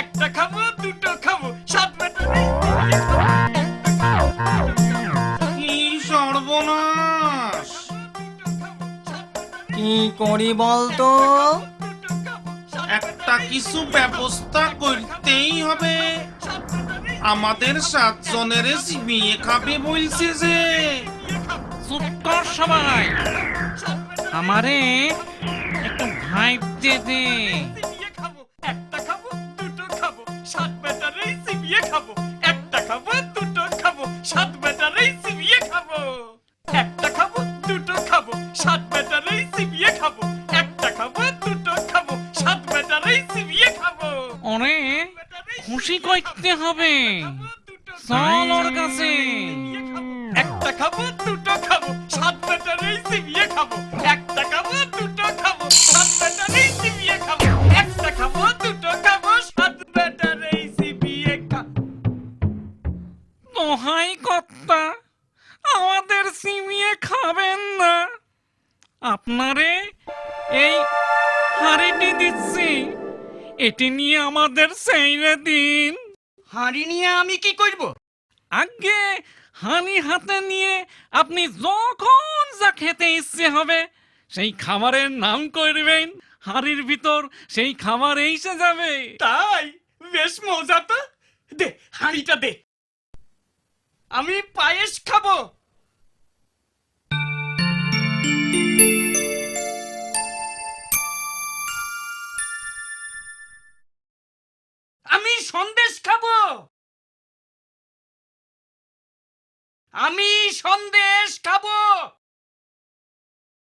একটা খাবো দুটো খাবো সাত বেটা কি সর্বনাশ! কি করি বলতো? একটা কিছু ব্যবস্থা করতেই হবে। আমাদের 7 জনের চিবিয়ে খাবে বলছে যে। চুপ কর সবাই, আমারে একটু ভাইবতে দে। একটা খাবো দুটো খাবো সাত বেটারেই চিবিয়ে খাবো। একটা খাবো দুটো খাবো সাত বেটারেই চিবিয়ে খাবো। একটা খাবো দুটো খাবো সাত বেটারেই চিবিয়ে খাবো। একটা খাবো দুটো খাবো সাত বেটারেই চিবিয়ে খাবো। ওরে খুশি করতে হবে, চল ওর কাছে। একটা খাবো দুটো খাবো সাত বেটারেই চিবিয়ে খাবো। একটা খাবো দুটো খাবো সাত বেটারেই চিবিয়ে খাবো। একটা খাবো দুটো খাবো সাত বেটারেই চিবিয়ে খাবো। দোহাই কর্তা, আমাদের সিমিয়ে খাবেন না। আপনারে এই হাড়িটি দিচ্ছি, এটি নিয়ে আমাদের সেইরে দিন। হাঁড়ি নিয়ে আমি কি করব? আগে হানি হাতে নিয়ে আপনি যখন যা খেতে ইচ্ছে হবে সেই খাবারের নাম করবেন, হাড়ির ভিতর সেই খাবার এসে যাবে। তাই বেশ মজা তো। দে হাঁড়িটা দে, আমি পায়েস খাবো। আমি সন্দেশ খাবো। আমি সন্দেশ খাবো।